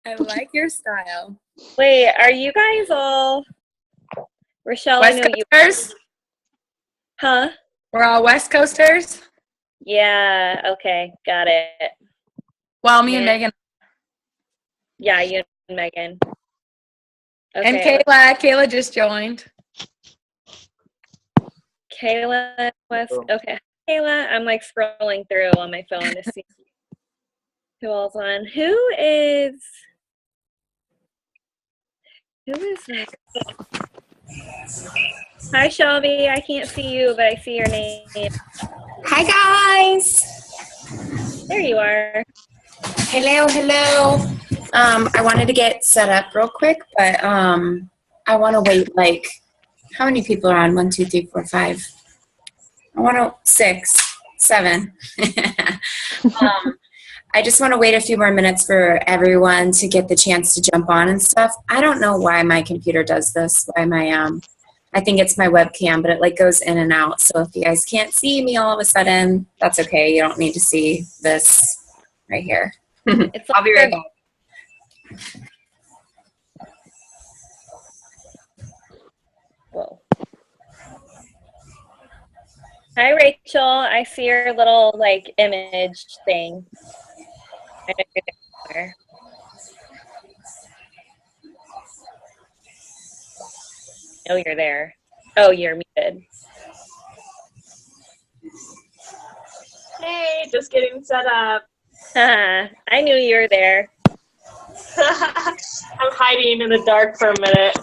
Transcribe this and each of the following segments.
I like your style. Wait, are you guys all Rochelle? West I know you. Coasters? Huh? We're all West Coasters? Yeah. Okay. Got it. Well, me and Yeah. Megan. Yeah, you and Megan. And Okay. Kayla just joined. Kayla West. Okay. Kayla, I'm like scrolling through on my phone to see who all's on. Who is that? Hi, Shelby. I can't see you, but I see your name. Hi, guys. There you are. Hello. I wanted to get set up real quick, but I want to wait, like, how many people are on? 1, 2, 3, 4, 5. I want to 6, 7. I just want to wait a few more minutes for everyone to get the chance to jump on and stuff. I don't know why my computer does this. Why my I think it's my webcam, but it like goes in and out. So if you guys can't see me all of a sudden, that's okay. You don't need to see this right here. I'll be right back. Whoa. Hi, Rachel. I see your little like image thing. I know you're there. Oh, you're there. Oh, you're muted. Hey, just getting set up. I knew you were there. I'm hiding in the dark for a minute.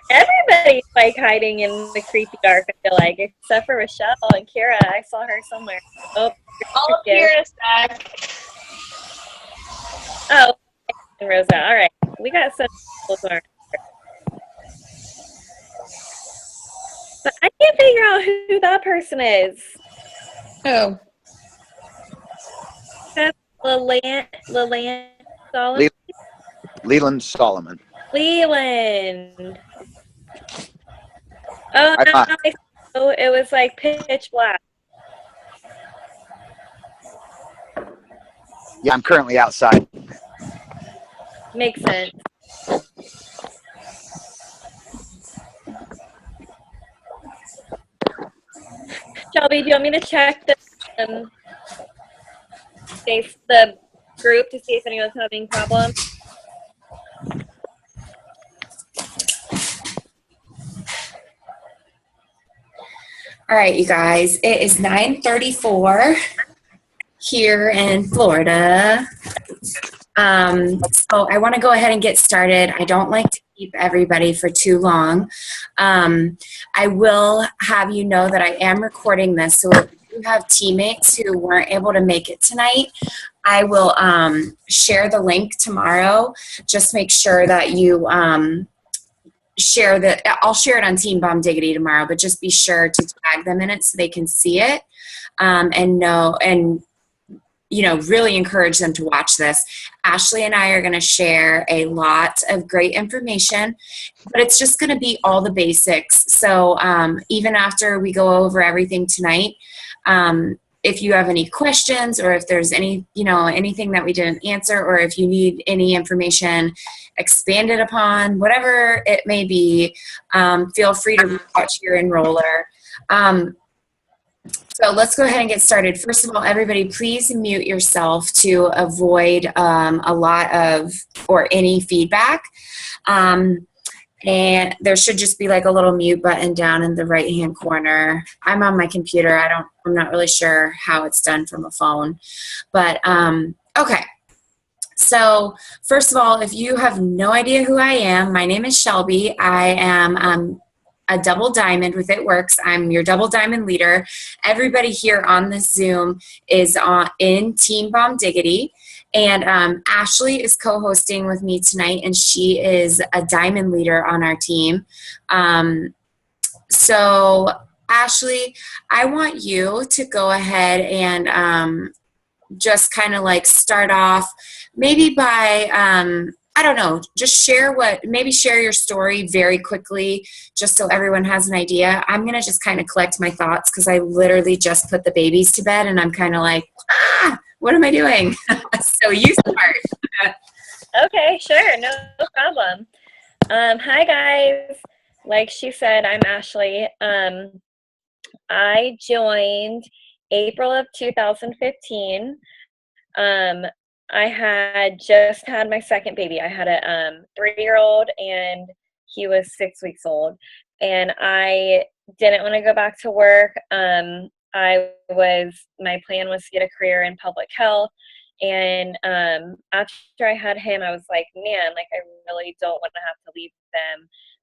Everybody's like hiding in the creepy dark, I feel like, except for Rochelle and Kira. I saw her somewhere. Oh, I'll appear in a sec. Oh, and Rosa. All right. We got some people who aren't here. But I can't figure out who that person is. Who? That's Leland Solomon? Leland Solomon. Leland. Oh, no, it was like pitch black. Yeah, I'm currently outside. Makes sense. Shelby, do you want me to check the group to see if anyone's having problems? All right, you guys, it is 9:34 here in Florida. So I want to go ahead and get started. I don't like to keep everybody for too long. I will have you know that I am recording this, so if you have teammates who weren't able to make it tonight, I will share the link tomorrow. Just make sure that you share that. I'll share it on Team Bomb Diggity tomorrow, but just be sure to tag them in it so they can see it and know and really encourage them to watch this. Ashley and I are going to share a lot of great information, but it's just going to be all the basics. So even after we go over everything tonight, if you have any questions or if there's anything that we didn't answer, or if you need any information expanded upon, whatever it may be, feel free to reach out to your enroller. So let's go ahead and get started. First of all, everybody, please mute yourself to avoid a lot of or any feedback. And there should just be like a little mute button down in the right-hand corner. I'm on my computer. I'm not really sure how it's done from a phone, but okay. So first of all, if you have no idea who I am, my name is Shelby. I am a double diamond with It Works. I'm your double diamond leader. Everybody here on this Zoom is in Team Bomb Diggity. And Ashley is co-hosting with me tonight, and she is a diamond leader on our team. So Ashley, I want you to go ahead and just kind of like start off maybe by, I don't know, just share your story very quickly, just so everyone has an idea. I'm going to just kind of collect my thoughts because I literally just put the babies to bed and I'm kind of like, what am I doing? So you start. Okay, sure, no problem. Hi guys. Like she said, I'm Ashley. I joined April of 2015. Um, I had just had my second baby. I had a 3-year-old and he was 6 weeks old. And I didn't want to go back to work. My plan was to get a career in public health. And after I had him, I was like, man, like I really don't want to have to leave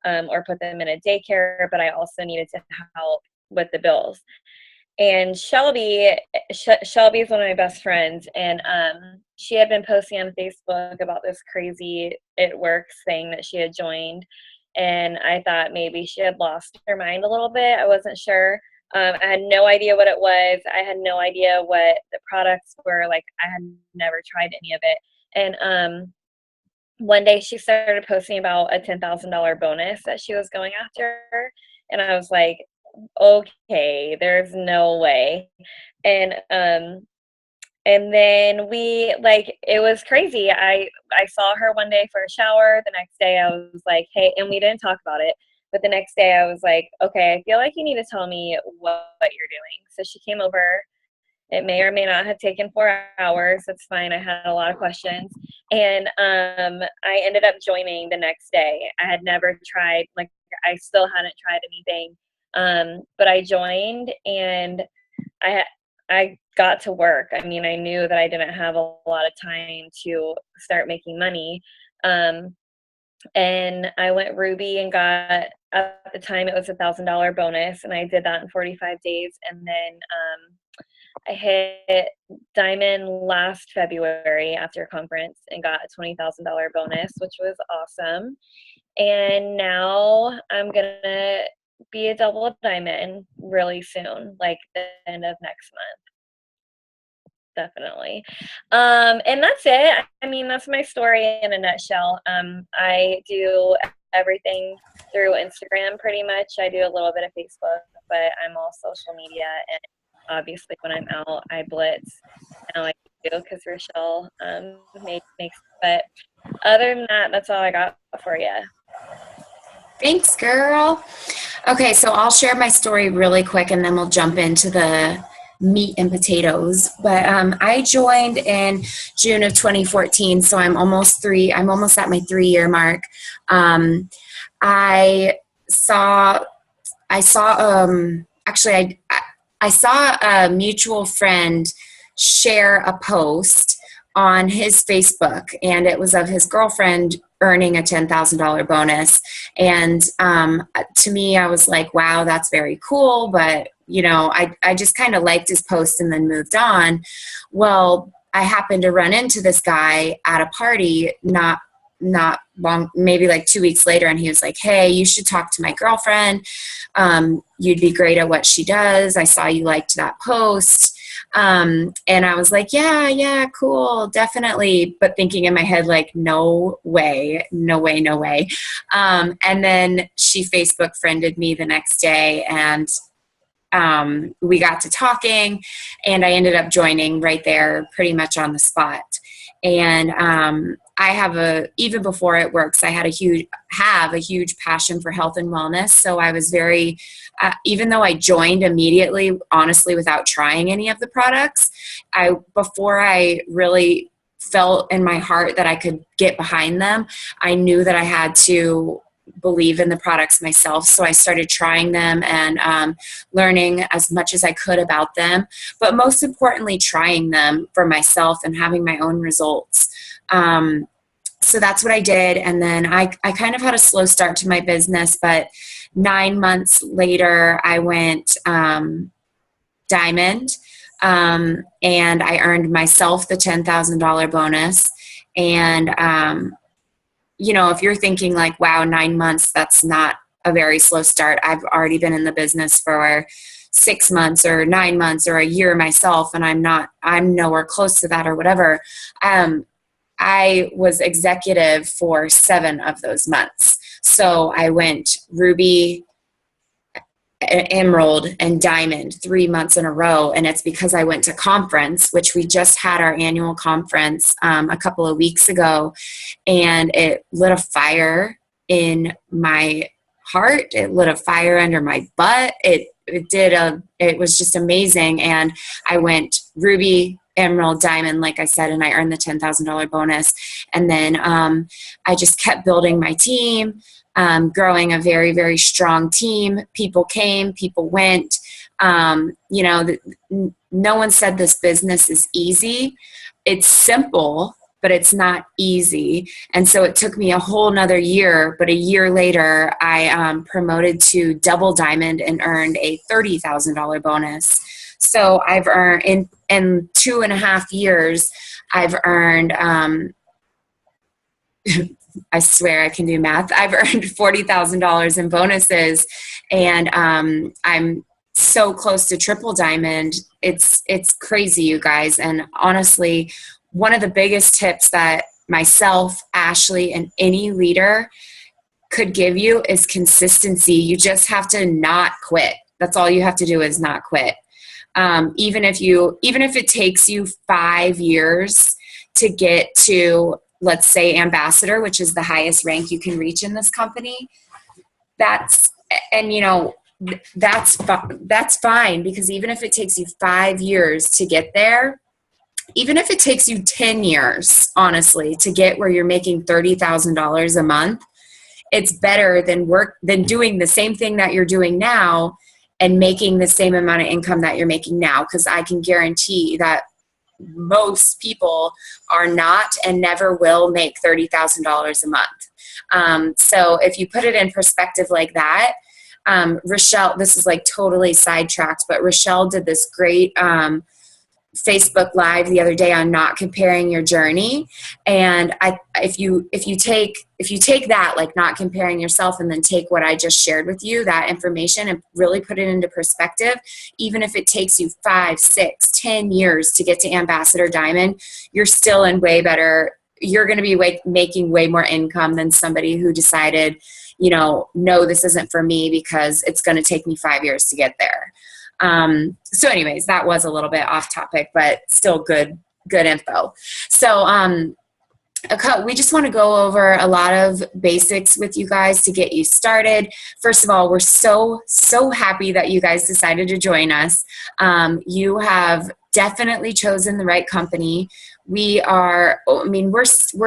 them or put them in a daycare, but I also needed to help with the bills. And Shelby is one of my best friends, and she had been posting on Facebook about this crazy It Works thing that she had joined, and I thought maybe she had lost her mind a little bit. I wasn't sure. I had no idea what it was. I had no idea what the products were. Like, I had never tried any of it. And one day she started posting about a $10,000 bonus that she was going after, and I was like, okay, there's no way. And then it was crazy. I saw her one day for a shower. The next day I was like, hey, and we didn't talk about it, but the next day I was like, okay, I feel like you need to tell me what you're doing. So she came over. It may or may not have taken 4 hours. That's fine. I had a lot of questions. And I ended up joining the next day. I had never tried, like, I still hadn't tried anything. But I joined and I got to work. I mean, I knew that I didn't have a lot of time to start making money. And I went Ruby and got, at the time it was $1,000 bonus, and I did that in 45 days. And then I hit Diamond last February after a conference and got a $20,000 bonus, which was awesome. And now I'm gonna be a double diamond really soon, like the end of next month. Definitely. And that's it. I mean, that's my story in a nutshell. I do everything through Instagram pretty much. I do a little bit of Facebook, but I'm all social media. And obviously when I'm out, I blitz. Now I do because Rochelle makes, but other than that, that's all I got for you. Thanks, girl. Okay, so I'll share my story really quick and then we'll jump into the meat and potatoes. But I joined in June of 2014, so I'm almost at my 3-year mark. I saw a mutual friend share a post on his Facebook, and it was of his girlfriend earning a $10,000 bonus. And to me, I was like, wow, that's very cool. But, you know, I just kind of liked his post and then moved on. Well, I happened to run into this guy at a party not long, maybe like 2 weeks later. And he was like, hey, you should talk to my girlfriend. You'd be great at what she does. I saw you liked that post. And I was like, yeah, cool, definitely. But thinking in my head, like, no way. And then she Facebook friended me the next day, and we got to talking, and I ended up joining right there pretty much on the spot. And even before It Works, I have a huge passion for health and wellness. So I was very, even though I joined immediately, honestly, without trying any of the products, before I really felt in my heart that I could get behind them, I knew that I had to believe in the products myself. So I started trying them and learning as much as I could about them, but most importantly, trying them for myself and having my own results. So that's what I did. And then I kind of had a slow start to my business, but 9 months later, I went diamond, and I earned myself the $10,000 bonus. And, you know, if you're thinking like, wow, 9 months, that's not a very slow start. I've already been in the business for 6 months or 9 months or a year myself, and I'm nowhere close to that or whatever. I was executive for 7 of those months. So I went Ruby, emerald and diamond 3 months in a row. And it's because I went to conference, which we just had our annual conference a couple of weeks ago, and it lit a fire in my heart. It lit a fire under my butt. It was just amazing. And I went ruby, emerald, diamond, like I said, and I earned the $10,000 bonus. And then I just kept building my team, growing a very, very strong team. People came, people went. No one said this business is easy. It's simple, but it's not easy. And so it took me a whole nother year, but a year later, I promoted to double diamond and earned a $30,000 bonus. So I've earned, in 2.5 years, I've earned, I swear I can do math. I've earned $40,000 in bonuses, and I'm so close to triple diamond. It's crazy, you guys. And honestly, one of the biggest tips that myself, Ashley, and any leader could give you is consistency. You just have to not quit. That's all you have to do is not quit. Even if it takes you 5 years to get to, let's say, ambassador, which is the highest rank you can reach in this company, that's fine, because even if it takes you 5 years to get there, even if it takes you 10 years, honestly, to get where you're making $30,000 a month, it's better than doing the same thing that you're doing now and making the same amount of income that you're making now. Because I can guarantee that most people are not and never will make $30,000 a month. So if you put it in perspective like that, Rochelle, this is like totally sidetracked, but Rochelle did this great Facebook Live the other day on not comparing your journey. And if you take that, like not comparing yourself, and then take what I just shared with you, that information, and really put it into perspective, even if it takes you 5, 6, 10 years to get to Ambassador Diamond, you're still in way better. You're going to be making way more income than somebody who decided, no, this isn't for me because it's going to take me 5 years to get there. So anyways, that was a little bit off topic, but still good info. So, we just want to go over a lot of basics with you guys to get you started. First of all, we're so happy that you guys decided to join us. You have definitely chosen the right company. We're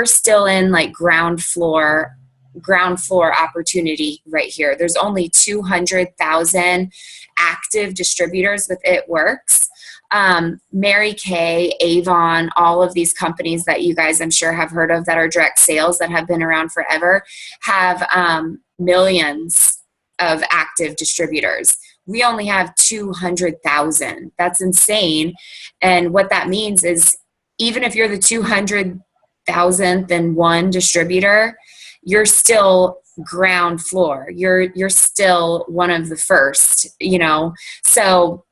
still in like ground floor opportunity right here. There's only 200,000 active distributors with It Works. Mary Kay, Avon, all of these companies that you guys I'm sure have heard of that are direct sales that have been around forever have millions of active distributors. We only have 200,000. That's insane. And what that means is even if you're the 200,000th and one distributor, you're still ground floor. You're still one of the first, So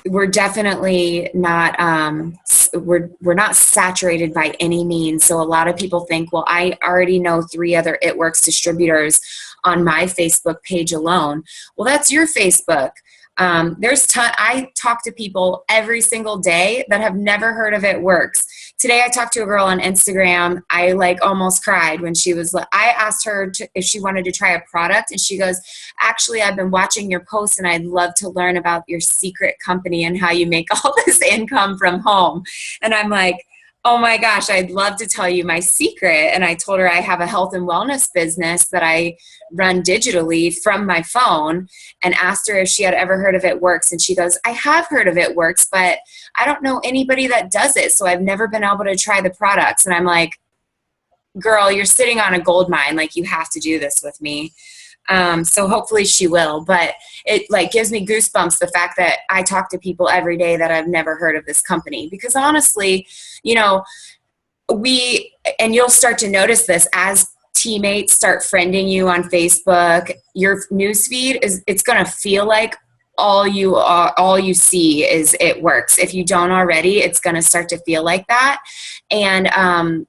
we're definitely not we're not saturated by any means. So a lot of people think, well, I already know 3 other It Works distributors on my Facebook page alone. Well, that's your Facebook. I talk to people every single day that have never heard of It Works. Today I talked to a girl on Instagram. I almost cried when I asked her if she wanted to try a product, and she goes, actually, I've been watching your posts and I'd love to learn about your secret company and how you make all this income from home. And I'm like, oh my gosh, I'd love to tell you my secret. And I told her I have a health and wellness business that I run digitally from my phone, and asked her if she had ever heard of It Works. And she goes, I have heard of It Works, but I don't know anybody that does it. So I've never been able to try the products. And I'm like, girl, you're sitting on a gold mine. You have to do this with me. So hopefully she will, but it gives me goosebumps, the fact that I talk to people every day that I've never heard of this company, because honestly, you'll start to notice this as teammates start friending you on Facebook. Your newsfeed it's going to feel like all you see is it works. If you don't already, it's going to start to feel like that. And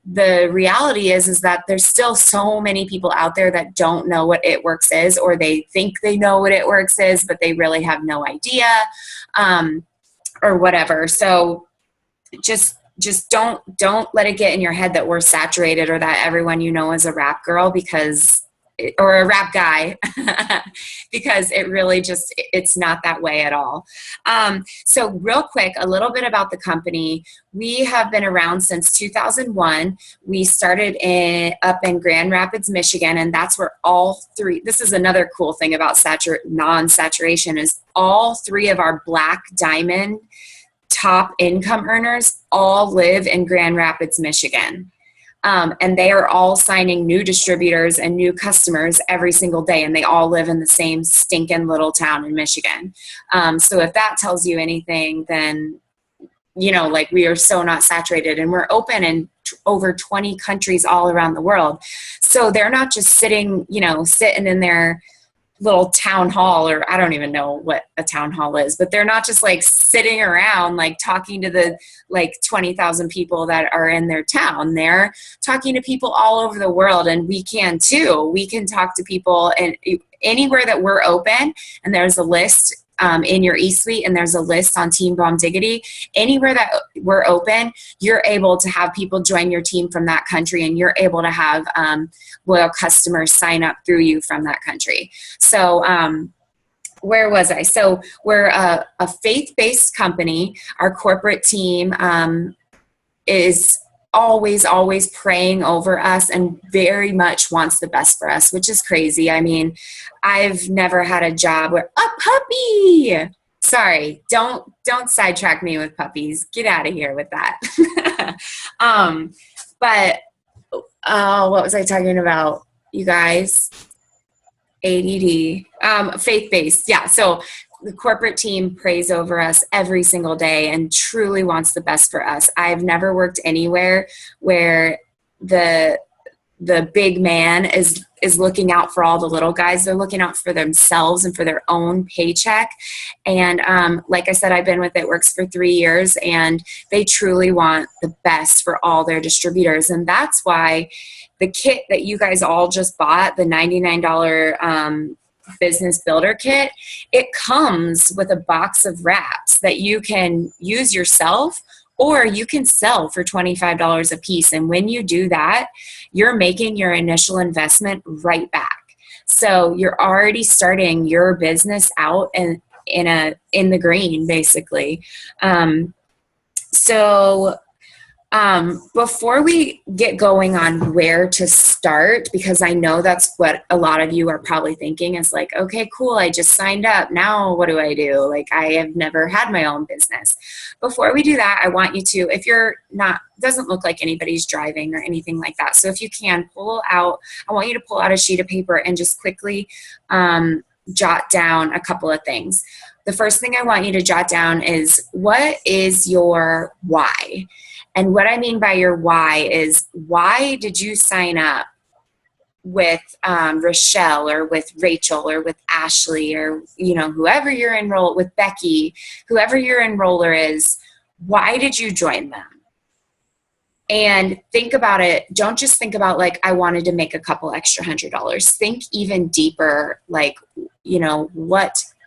the reality is that there's still so many people out there that don't know what It Works is, or they think they know what It Works is, but they really have no idea, or whatever. So just don't let it get in your head that we're saturated, or that everyone you know is a rap girl or a rap guy, because it really it's not that way at all. So real quick, a little bit about the company. We have been around since 2001. We started up in Grand Rapids, Michigan, and that's where this is another cool thing about non-saturation, is all three of our Black Diamond top income earners all live in Grand Rapids, Michigan. And they are all signing new distributors and new customers every single day, and they all live in the same stinking little town in Michigan. So if that tells you anything, then, like, we are so not saturated, and we're open in over 20 countries all around the world. So they're not just sitting in their little town hall, or I don't even know what a town hall is, but they're not just like sitting around like talking to the like 20,000 people that are in their town. They're talking to people all over the world, and we can too. We can talk to people and anywhere that we're open, and there's a list in your eSuite, and there's a list on Team Bomb Diggity. Anywhere that we're open, you're able to have people join your team from that country, and you're able to have loyal customers sign up through you from that country. So where was I? So we're a faith-based company. Our corporate team is always praying over us and very much wants the best for us, which is crazy. I mean, I've never had a job where a puppy. Sorry, don't sidetrack me with puppies. Get out of here with that. But what was I talking about, you guys? ADD. Faith-based. Yeah. So the corporate team prays over us every single day and truly wants the best for us. I've never worked anywhere where the big man is looking out for all the little guys. They're looking out for themselves and for their own paycheck. And like I said, I've been with It Works for 3 years, and they truly want the best for all their distributors. And that's why the kit that you guys all just bought, the $99 business builder kit, it comes with a box of wraps that you can use yourself, or you can sell for $25 a piece. And when you do that, you're making your initial investment right back. So you're already starting your business out in the green, basically. Before we get going on where to start, because I know that's what a lot of you are probably thinking, is like, okay, cool, I just signed up. Now what do I do? Like, I have never had my own business. Before we do that, I want you to, if you're not, doesn't look like anybody's driving or anything like that. So if you can I want you to pull out a sheet of paper and just quickly jot down a couple of things. The first thing I want you to jot down is, what is your why? And what I mean by your why is, why did you sign up with Rochelle or with Rachel or with Ashley, or whoever you're enrolled with, Becky, whoever your enroller is? Why did you join them? And think about it. Don't just think about like, I wanted to make a couple extra $100. Think even deeper, like,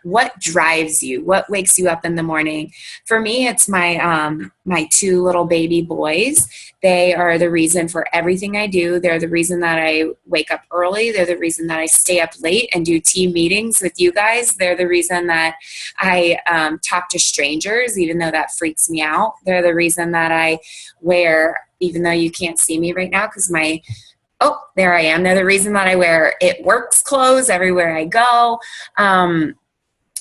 what drives you? What wakes you up in the morning? For me, it's my 2 little baby boys. They are the reason for everything I do. They're the reason that I wake up early. They're the reason that I stay up late and do team meetings with you guys. They're the reason that I talk to strangers, even though that freaks me out. They're the reason that I wear, even though you can't see me right now because there I am. They're the reason that I wear It Works clothes everywhere I go.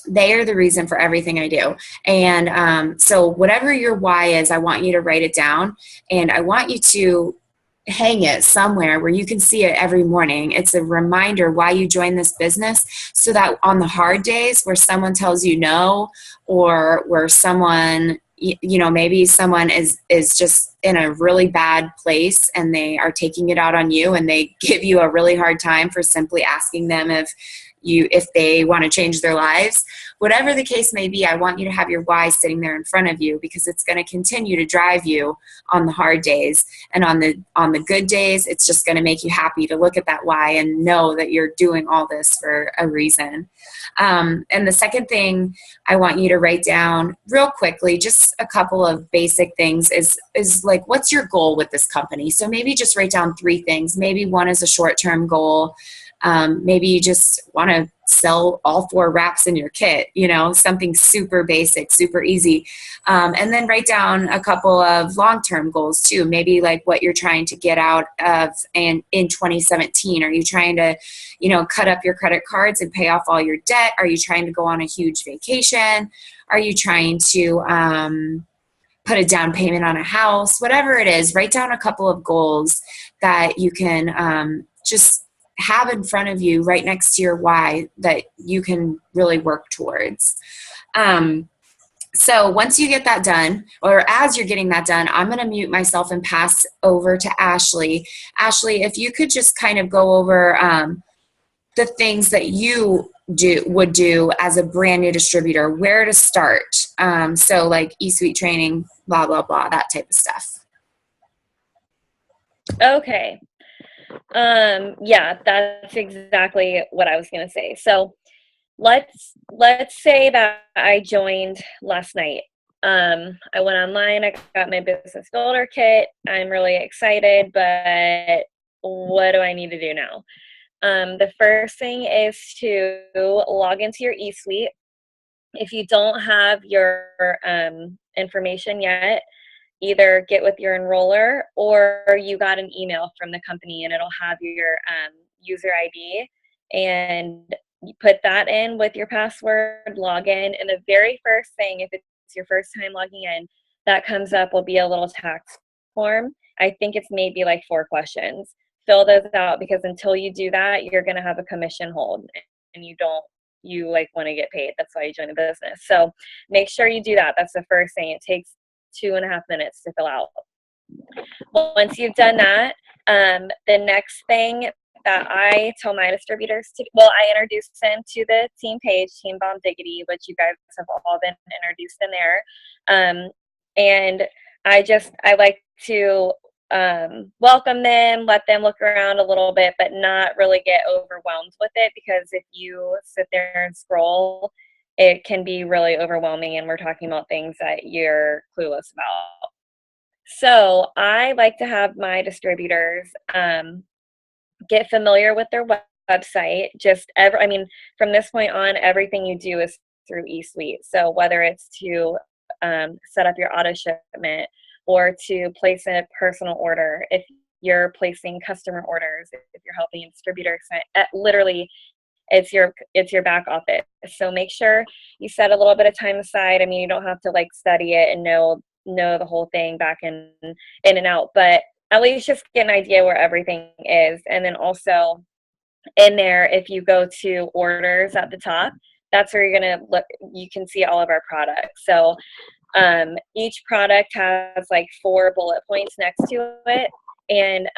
They are the reason for everything I do. And so whatever your why is, I want you to write it down, and I want you to hang it somewhere where you can see it every morning. It's a reminder why you joined this business, so that on the hard days where someone tells you no, or where someone, maybe someone is just in a really bad place and they are taking it out on you, and they give you a really hard time for simply asking them if if they want to change their lives. Whatever the case may be, I want you to have your why sitting there in front of you, because it's going to continue to drive you on the hard days. And on the good days, it's just going to make you happy to look at that why and know that you're doing all this for a reason. And the second thing I want you to write down real quickly, just a couple of basic things, is like, what's your goal with this company? So maybe just write down 3 things. Maybe one is a short-term goal. Maybe you just want to sell all 4 wraps in your kit, something super basic, super easy. And then write down a couple of long-term goals too. Maybe like what you're trying to get out of in 2017. Are you trying to, cut up your credit cards and pay off all your debt? Are you trying to go on a huge vacation? Are you trying to put a down payment on a house? Whatever it is, write down a couple of goals that you can just have in front of you right next to your why that you can really work towards. So once you get that done, or as you're getting that done, I'm going to mute myself and pass over to Ashley. Ashley, if you could just kind of go over the things that you would do as a brand new distributor, where to start. So like eSuite training, blah, blah, blah, that type of stuff. Okay. Yeah, that's exactly what I was going to say. So let's say that I joined last night. I went online, I got my business builder kit. I'm really excited, but what do I need to do now? The first thing is to log into your eSuite. If you don't have your information yet, either get with your enroller or you got an email from the company and it'll have your user ID, and you put that in with your password, log in, and the very first thing, if it's your first time logging in, that comes up will be a little tax form. I think it's maybe like 4 questions. Fill those out, because until you do that, you're going to have a commission hold, and you like want to get paid. That's why you join a business. So make sure you do that. That's the first thing. It takes 2.5 minutes to fill out. Once you've done that, the next thing that I tell my distributors to, I introduce them to the team page, Team Bomb Diggity, which you guys have all been introduced in there. And I like to welcome them, let them look around a little bit, but not really get overwhelmed with it, because if you sit there and scroll, it can be really overwhelming, and we're talking about things that you're clueless about. So I like to have my distributors get familiar with their website. From this point on, everything you do is through eSuite. So whether it's to set up your auto shipment, or to place a personal order, if you're placing customer orders, if you're helping a distributor, literally it's your back office. So make sure you set a little bit of time aside. I mean, you don't have to like study it and know the whole thing back in and out, but at least just get an idea where everything is. And then also in there, if you go to orders at the top, that's where you're going to look, you can see all of our products. So each product has like 4 bullet points next to it, and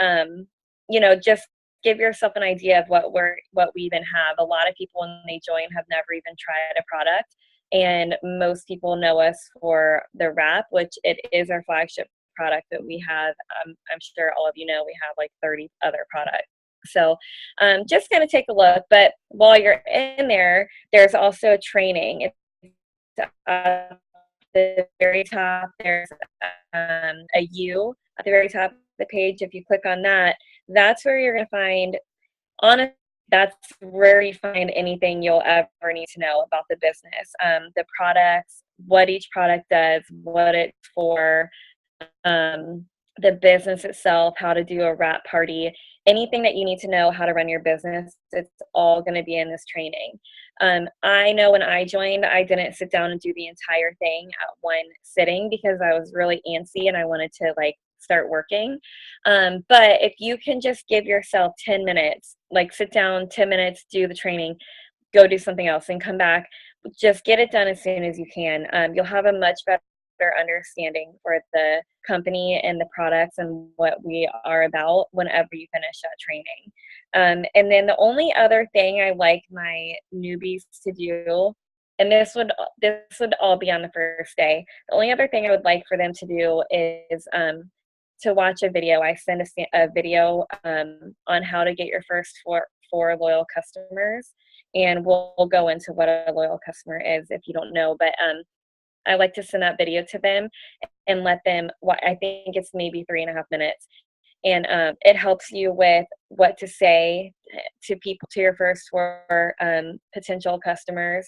just give yourself an idea of what we even have. A lot of people when they join have never even tried a product, and most people know us for the wrap, which it is our flagship product that we have. I'm sure all of you know we have like 30 other products. So just kind of take a look. But while you're in there, there's also training. It's the very top, there's a U at the very top of the page. If you click on that, that's where you're going to find, that's where you find anything you'll ever need to know about the business, the products, what each product does, what it's for, the business itself, how to do a wrap party, anything that you need to know how to run your business. It's all going to be in this training. I know when I joined, I didn't sit down and do the entire thing at one sitting because I was really antsy and I wanted to like start working. But if you can just give yourself 10 minutes, like sit down 10 minutes, do the training, go do something else and come back, just get it done as soon as you can. You'll have a much better understanding for the company and the products and what we are about whenever you finish that training. And then the only other thing I like my newbies to do, and this would all be on the first day. The only other thing I would like for them to do is to watch a video. I send a video on how to get your first four loyal customers, and we'll go into what a loyal customer is if you don't know. But I like to send that video to them and let them. I think it's maybe 3.5 minutes. And it helps you with what to say to people, to your first four potential customers.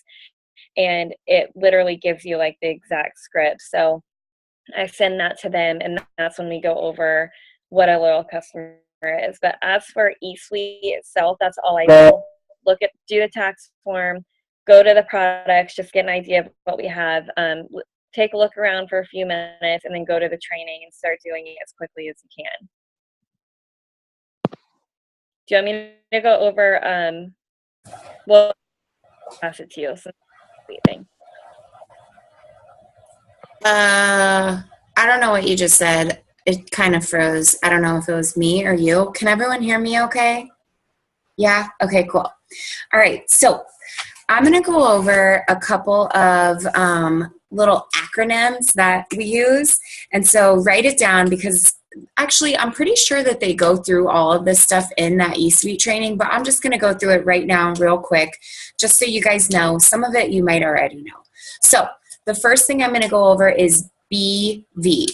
And it literally gives you like the exact script. So I send that to them, and that's when we go over what a loyal customer is. But as for eSuite itself, that's all I do. Do the tax form, go to the products, just get an idea of what we have. Take a look around for a few minutes, and then go to the training and start doing it as quickly as you can. Do you want me to go over, well, pass it to you. So thing. I don't know what you just said. It kind of froze. I don't know if it was me or you. Can everyone hear me okay? Yeah? Okay, cool. All right, so I'm going to go over a couple of little acronyms that we use. And so write it down, because actually I'm pretty sure that they go through all of this stuff in that eSuite training, but I'm just going to go through it right now real quick, just so you guys know. Some of it you might already know. So the first thing I'm going to go over is BV.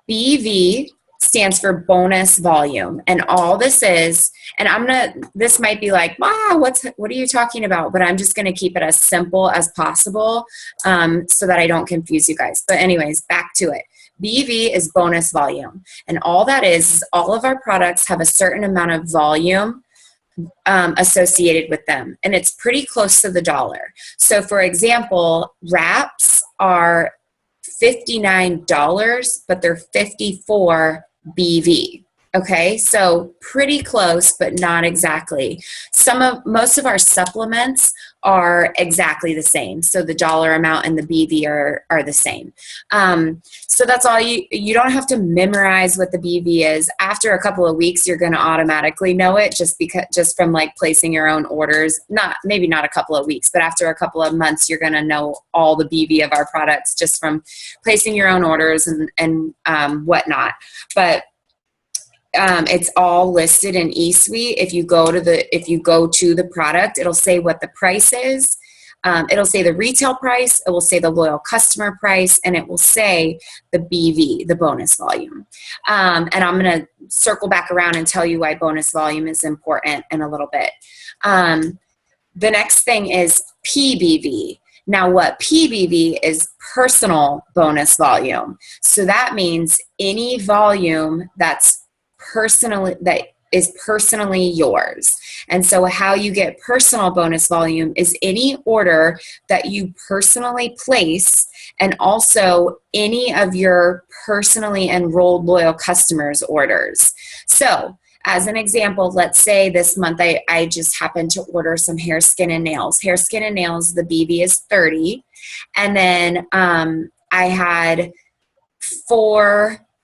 BV stands for bonus volume. And all this is, and this might be like, wow, what are you talking about? But I'm just going to keep it as simple as possible so that I don't confuse you guys. But anyways, back to it. BV is bonus volume. And all that is all of our products have a certain amount of volume associated with them. And it's pretty close to the dollar. So for example, wraps are $59, but they're 54 BV. Okay, so pretty close, but not exactly. Most of our supplements are exactly the same. So the dollar amount and the BV are the same. So that's all you don't have to memorize what the BV is. After a couple of weeks, you're going to automatically know it just from like placing your own orders. Maybe not a couple of weeks, but after a couple of months, you're going to know all the BV of our products just from placing your own orders and whatnot. But it's all listed in eSuite. If you go to the product, it'll say what the price is. It'll say the retail price. It will say the loyal customer price, and it will say the BV, the bonus volume. And I'm going to circle back around and tell you why bonus volume is important in a little bit. The next thing is PBV. Now, what PBV is, personal bonus volume. So that means any volume that is personally yours. And so how you get personal bonus volume is any order that you personally place, and also any of your personally enrolled loyal customers' orders. So as an example, let's say this month I just happened to order some hair, skin, and nails. Hair, skin, and nails, the BV is 30. And then I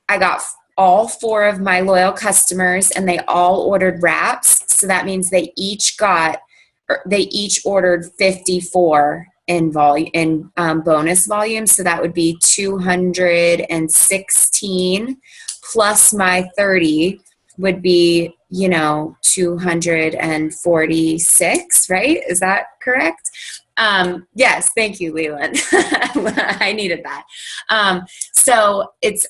got all 4 of my loyal customers, and they all ordered wraps. So that means they each ordered 54 in bonus volume. So that would be 216 plus my 30 would be, 246, right? Is that correct? Yes, thank you, Leland. I needed that. So it's,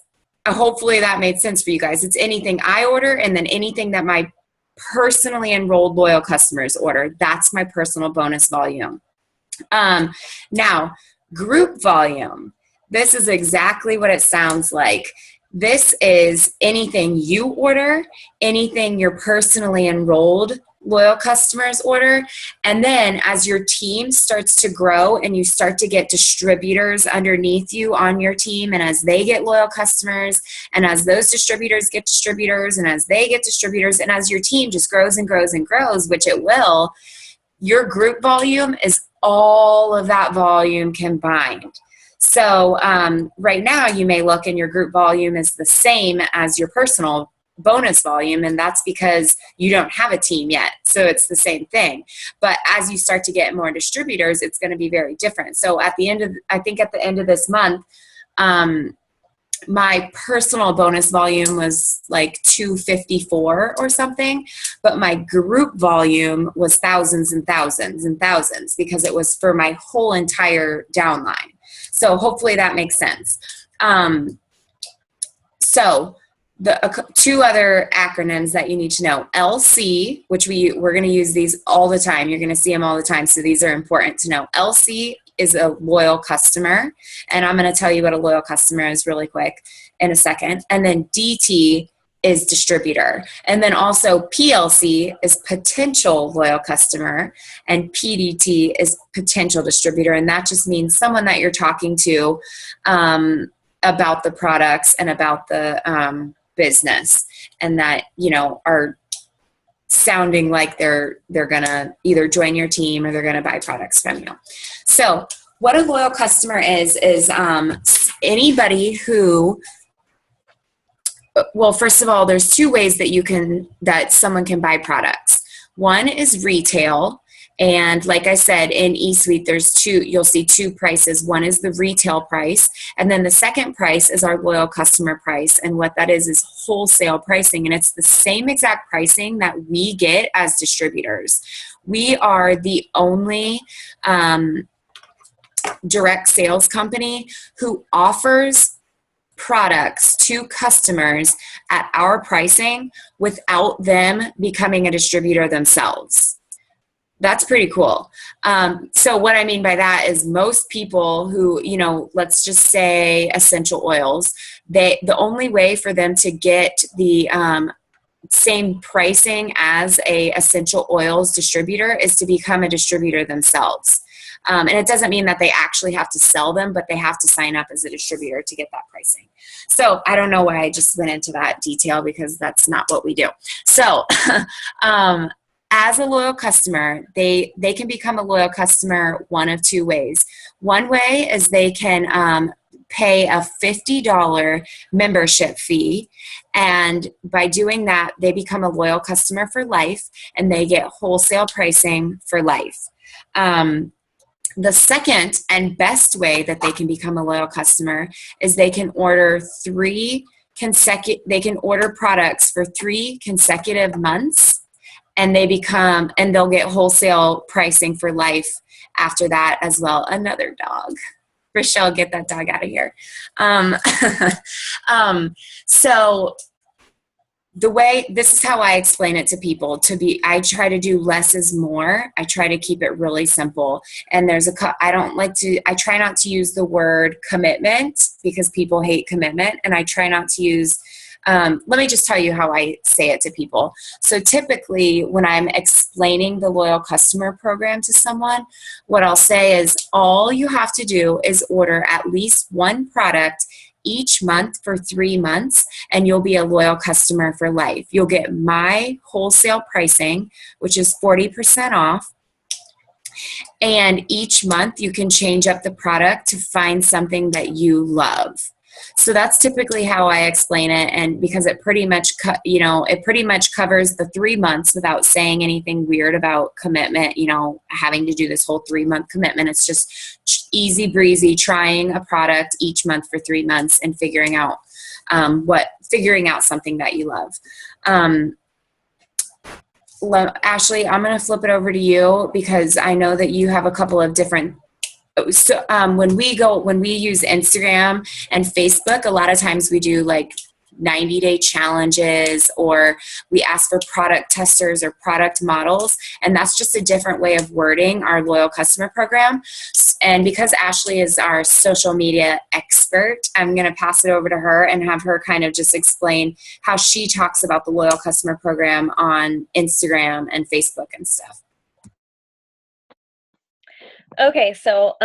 hopefully that made sense for you guys. It's anything I order, and then anything that my personally enrolled loyal customers order. That's my personal bonus volume. Now, group volume. This is exactly what it sounds like. This is anything you order, anything your personally enrolled loyal customers order. And then as your team starts to grow and you start to get distributors underneath you on your team, and as they get loyal customers, and as those distributors get distributors, and as they get distributors, and as your team just grows and grows and grows, which it will, your group volume is all of that volume combined. So right now you may look and your group volume is the same as your personal bonus volume, and that's because you don't have a team yet. So it's the same thing. But as you start to get more distributors, it's going to be very different. So at the end of this month, my personal bonus volume was like 254 or something, but my group volume was thousands and thousands and thousands because it was for my whole entire downline. So hopefully that makes sense. So the two other acronyms that you need to know: LC, which we're going to use these all the time. You're going to see them all the time. So these are important to know. LC is a loyal customer. And I'm going to tell you what a loyal customer is really quick in a second. And then DT is distributor. And then also PLC is potential loyal customer, and PDT is potential distributor. And that just means someone that you're talking to about the products and about the business, and that, you know, are sounding like they're gonna either join your team or they're gonna buy products from you. So what a loyal customer is anybody who, well, first of all, there's two ways that someone can buy products. One is retail. And like I said, in eSuite, you'll see two prices. One is the retail price, and then the second price is our loyal customer price. And what that is wholesale pricing. And it's the same exact pricing that we get as distributors. We are the only direct sales company who offers products to customers at our pricing without them becoming a distributor themselves. That's pretty cool. So what I mean by that is most people who, you know, let's just say essential oils, the only way for them to get the same pricing as a essential oils distributor is to become a distributor themselves. And it doesn't mean that they actually have to sell them, but they have to sign up as a distributor to get that pricing. So I don't know why I just went into that detail, because that's not what we do. So as a loyal customer, they can become a loyal customer one of two ways. One way is they can pay a $50 membership fee, and by doing that, they become a loyal customer for life, and they get wholesale pricing for life. The second and best way that they can become a loyal customer is they can order products for 3 consecutive months, and they'll get wholesale pricing for life after that as well. Another dog. Rochelle, get that dog out of here. So this is how I explain it to people. I try to do less is more. I try to keep it really simple. And I try not to use the word commitment, because people hate commitment. And I try not to use, let me just tell you how I say it to people. So typically when I'm explaining the loyal customer program to someone, what I'll say is all you have to do is order at least one product each month for 3 months, and you'll be a loyal customer for life. You'll get my wholesale pricing, which is 40% off. And each month you can change up the product to find something that you love. So that's typically how I explain it, and because it pretty much covers the 3 months without saying anything weird about commitment, having to do this whole 3-month commitment. It's just easy breezy, trying a product each month for 3 months and figuring out something that you love. Ashley, I'm going to flip it over to you, because I know that you have a couple of different. So when we use Instagram and Facebook, a lot of times we do like 90-day challenges, or we ask for product testers or product models. And that's just a different way of wording our loyal customer program. And because Ashley is our social media expert, I'm going to pass it over to her and have her kind of just explain how she talks about the loyal customer program on Instagram and Facebook and stuff. Okay, so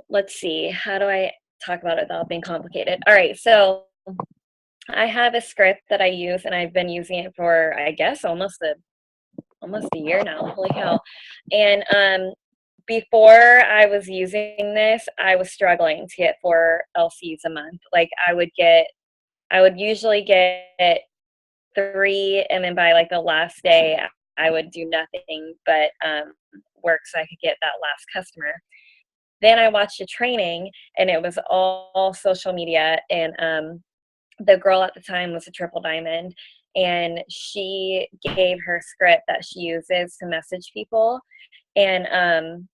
let's see, how do I talk about it without being complicated? All right, so I have a script that I use, and I've been using it for, I guess, almost a year now. Holy cow. And before I was using this, I was struggling to get 4 LCs a month. Like, I would get I would usually get 3, and then by like the last day, I would do nothing but work so I could get that last customer. Then I watched a training, and it was all social media, and the girl at the time was a triple diamond, and she gave her script that she uses to message people. And I'm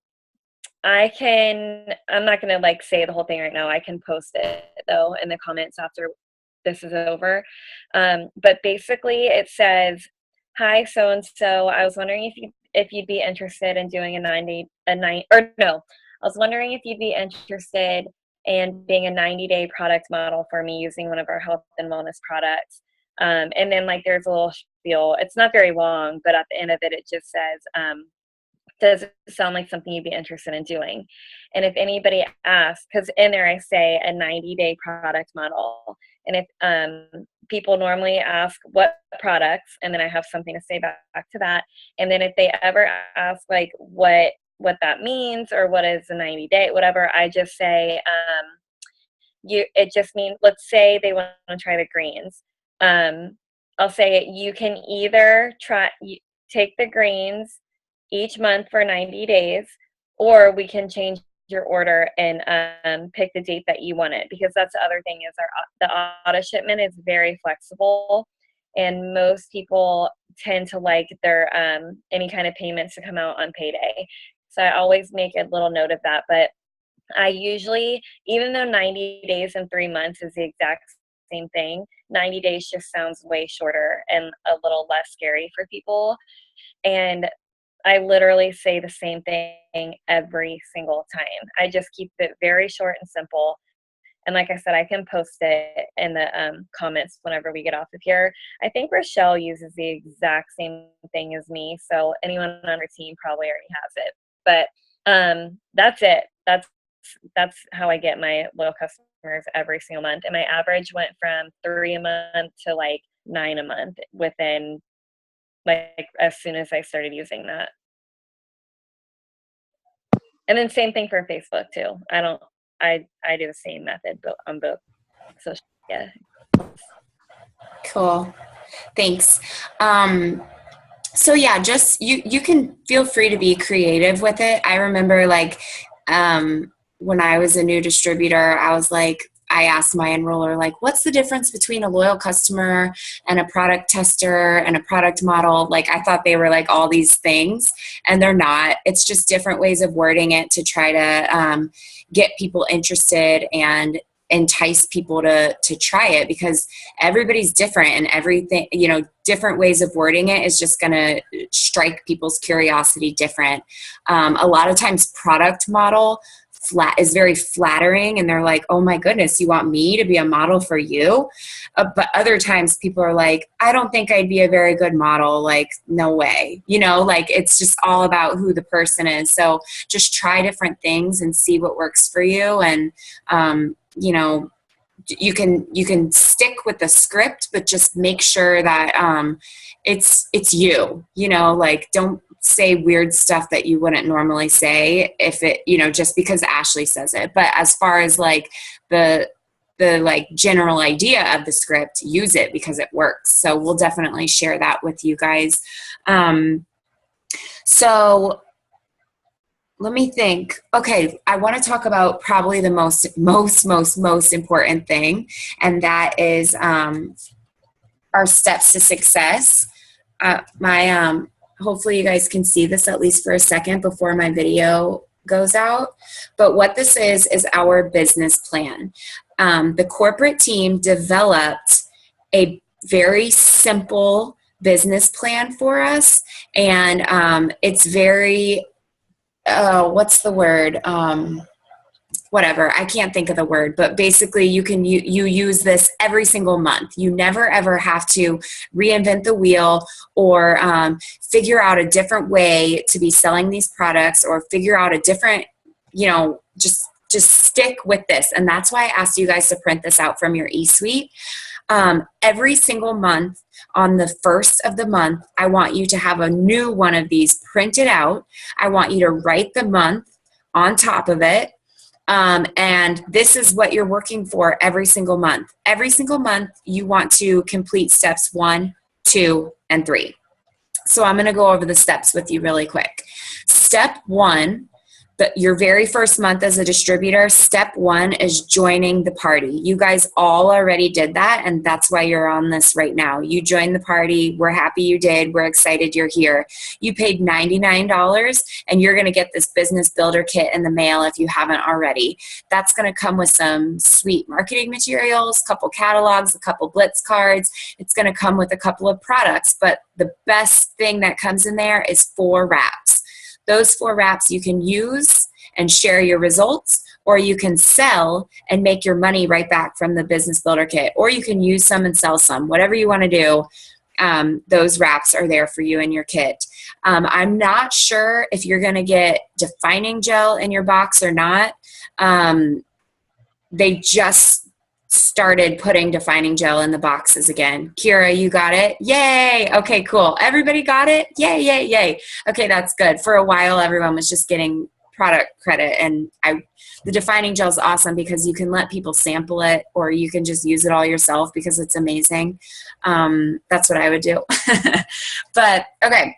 not gonna like say the whole thing right now. I can post it though in the comments after this is over. But basically it says, "Hi, so and so. I was wondering if you'd be interested in doing I was wondering if you'd be interested in being a 90-day product model for me using one of our health and wellness products." And then like there's a little spiel. It's not very long, but at the end of it, it just says, does it sound like something you'd be interested in doing? And if anybody asks, because in there I say a 90-day product model, and if people normally ask what products, and then I have something to say back to that. And then if they ever ask like what that means or what is a 90-day, whatever, I just say, it just means, let's say they want to try the greens. I'll say you can either take the greens each month for 90 days, or we can change your order and pick the date that you want it, because that's the other thing is the auto shipment is very flexible, and most people tend to like their any kind of payments to come out on payday. So I always make a little note of that. But I usually, even though 90 days and 3 months is the exact same thing, 90 days just sounds way shorter and a little less scary for people. And I literally say the same thing every single time. I just keep it very short and simple. And like I said, I can post it in the comments whenever we get off of here. I think Rochelle uses the exact same thing as me, so anyone on her team probably already has it. But that's it. That's how I get my loyal customers every single month. And my average went from 3 a month to like 9 a month within like as soon as I started using that. And then same thing for Facebook too. I do the same method on both social media. Cool. Thanks. So yeah, just you can feel free to be creative with it. I remember like when I was a new distributor, I asked my enroller, like, what's the difference between a loyal customer and a product tester and a product model? Like, I thought they were like all these things, and they're not. It's just different ways of wording it to try to get people interested and entice people to try it, because everybody's different, and everything, different ways of wording it is just going to strike people's curiosity different. A lot of times product model is very flattering, and they're like, oh my goodness, you want me to be a model for you? But other times people are like, I don't think I'd be a very good model. Like, no way. Like, it's just all about who the person is. So just try different things and see what works for you. And, you can stick with the script, but just make sure that it's you, like, don't say weird stuff that you wouldn't normally say if it, just because Ashley says it. But as far as like the like general idea of the script, use it because it works. So we'll definitely share that with you guys. So let me think. Okay, I want to talk about probably the most important thing, and that is our steps to success. Hopefully you guys can see this at least for a second before my video goes out. But what this is our business plan. The corporate team developed a very simple business plan for us, and it's very what's the word? Whatever, I can't think of the word, but basically you use this every single month. You never ever have to reinvent the wheel or figure out a different way to be selling these products, or figure out a different, just stick with this. And that's why I asked you guys to print this out from your eSuite. Every single month, on the first of the month, I want you to have a new one of these printed out. I want you to write the month on top of it. And this is what you're working for every single month. Every single month, you want to complete steps 1, 2, and 3. So I'm going to go over the steps with you really quick. Step 1, your very first month as a distributor, step 1 is joining the party. You guys all already did that, and that's why you're on this right now. You joined the party. We're happy you did. We're excited you're here. You paid $99, and you're going to get this business builder kit in the mail if you haven't already. That's going to come with some sweet marketing materials, a couple catalogs, a couple blitz cards. It's going to come with a couple of products, but the best thing that comes in there is 4 wraps. Those 4 wraps you can use and share your results, or you can sell and make your money right back from the business builder kit, or you can use some and sell some. Whatever you want to do, those wraps are there for you in your kit. I'm not sure if you're going to get defining gel in your box or not. They just started putting defining gel in the boxes again. Kira, you got it? Yay! Okay, cool. Everybody got it? Yay, yay, yay. Okay, that's good. For a while, everyone was just getting product credit, and the defining gel is awesome because you can let people sample it, or you can just use it all yourself because it's amazing. That's what I would do. But, okay,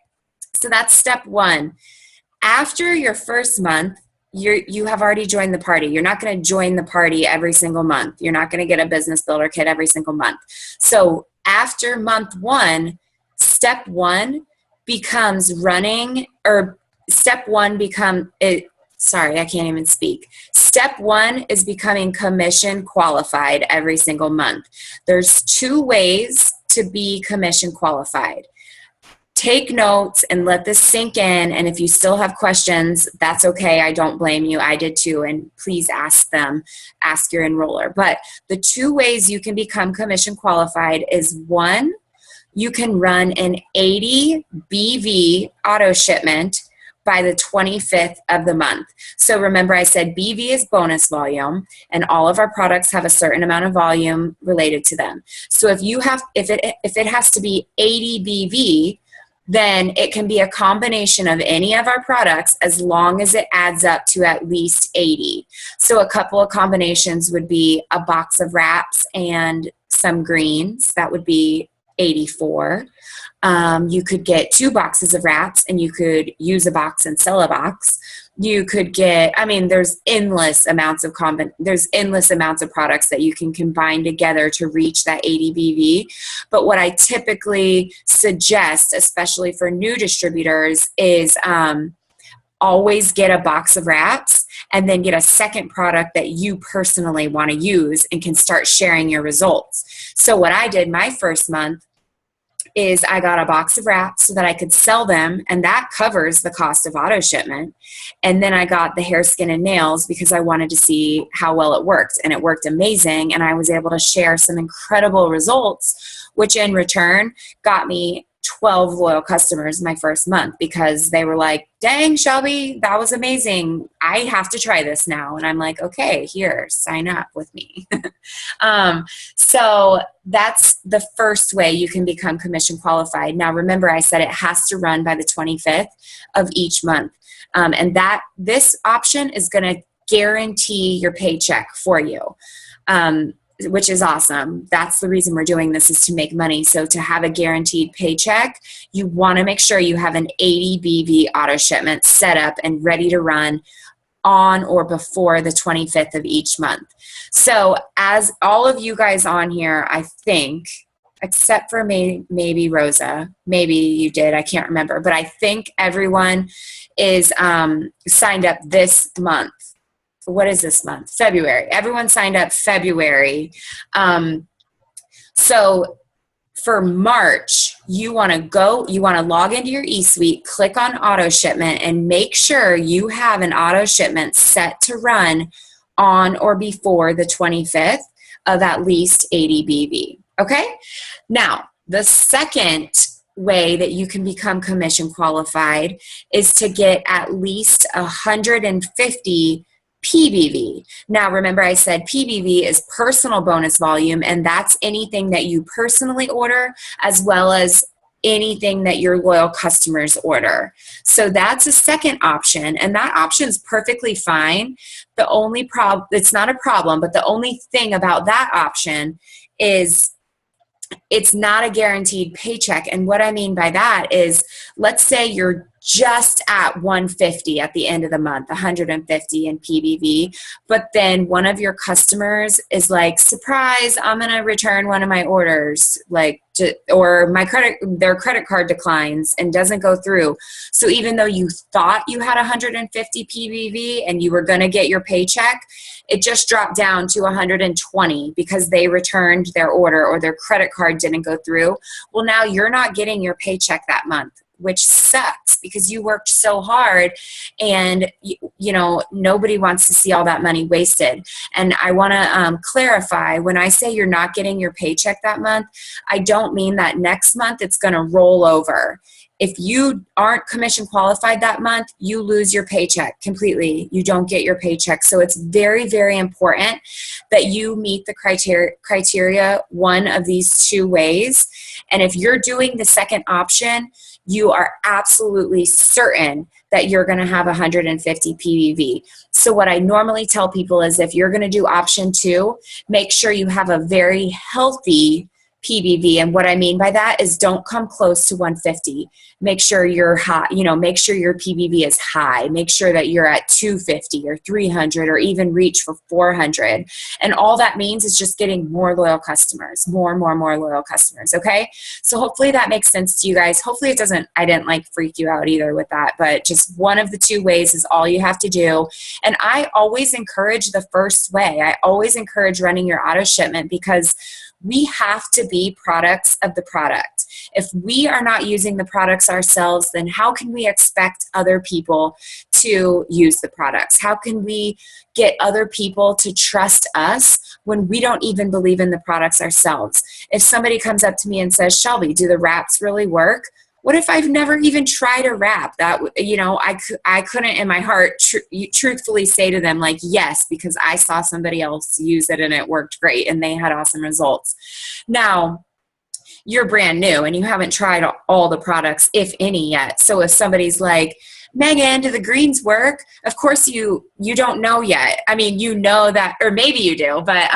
so that's step 1. After your first month, you have already joined the party. You're not going to join the party every single month. You're not going to get a business builder kit every single month. So after month 1, step 1 becomes running, or step 1 sorry, I can't even speak. Step 1 is becoming commission qualified every single month. There's 2 ways to be commission qualified. Take notes and let this sink in, and if you still have questions, that's okay. I don't blame you. I did too, and please ask them. Ask your enroller. But the 2 ways you can become commission qualified is 1, you can run an 80 BV auto shipment by the 25th of the month. So remember, I said BV is bonus volume, and all of our products have a certain amount of volume related to them. So if it has to be 80 BV, then it can be a combination of any of our products as long as it adds up to at least 80. So a couple of combinations would be a box of wraps and some greens. That would be 84. You could get 2 boxes of wraps, and you could use a box and sell a box. You could get, there's endless amounts of products that you can combine together to reach that 80 BV. But what I typically suggest, especially for new distributors, is always get a box of wraps and then get a second product that you personally want to use and can start sharing your results. So what I did my first month is I got a box of wraps so that I could sell them, and that covers the cost of auto shipment. And then I got the hair, skin, and nails because I wanted to see how well it worked, and it worked amazing, and I was able to share some incredible results, which in return got me 12 loyal customers my first month because they were like, dang, Shelby, that was amazing. I have to try this now. And I'm like, okay, here, sign up with me. So that's the first way you can become commission qualified. Now, remember, I said it has to run by the 25th of each month. And this option is going to guarantee your paycheck for you. Which is awesome. That's the reason we're doing this, is to make money. So to have a guaranteed paycheck, you want to make sure you have an 80 BV auto shipment set up and ready to run on or before the 25th of each month. So as all of you guys on here, I think, except for maybe Rosa, maybe you did, I can't remember, but I think everyone is signed up this month. What is this month? February. Everyone signed up February. So for March, you want to log into your eSuite, click on auto shipment, and make sure you have an auto shipment set to run on or before the 25th of at least 80 BV. Okay? Now, the second way that you can become commission qualified is to get at least 150 PBV. Now, remember, I said PBV is personal bonus volume, and that's anything that you personally order as well as anything that your loyal customers order. So that's a second option, and that option is perfectly fine. The only problem, it's not a problem, but the only thing about that option is it's not a guaranteed paycheck. And what I mean by that is, let's say you're just at 150 at the end of the month, 150 in PBV, but then one of your customers is like, surprise, I'm going to return one of my orders, or their credit card declines and doesn't go through. So even though you thought you had 150 PBV and you were going to get your paycheck, it just dropped down to 120 because they returned their order or their credit card didn't go through. Well, now you're not getting your paycheck that month, which sucks because you worked so hard, and nobody wants to see all that money wasted. And I want to clarify, when I say you're not getting your paycheck that month, I don't mean that next month it's going to roll over. If you aren't commission qualified that month, you lose your paycheck completely. You don't get your paycheck. So it's very, very important that you meet the criteria one of these two ways. And if you're doing the second option, you are absolutely certain that you're going to have 150 PBV. So what I normally tell people is, if you're going to do option 2, make sure you have a very healthy PBV. And what I mean by that is, don't come close to 150. Make sure you're high, make sure your PBV is high. Make sure that you're at 250 or 300 or even reach for 400. And all that means is just getting more loyal customers, more loyal customers. Okay. So hopefully that makes sense to you guys. Hopefully it doesn't, I didn't freak you out either with that, but just one of the two ways is all you have to do. And I always encourage the first way. I always encourage running your auto shipment, because we have to be products of the product. If we are not using the products ourselves, then how can we expect other people to use the products? How can we get other people to trust us when we don't even believe in the products ourselves? If somebody comes up to me and says, Shelby, do the wraps really work? What if I've never even tried a wrap? That, I couldn't in my heart truthfully say to them, yes, because I saw somebody else use it and it worked great and they had awesome results. Now, you're brand new and you haven't tried all the products, if any, yet. So if somebody's like, Megan, do the greens work? Of course you don't know yet. I mean, you know that, or maybe you do, but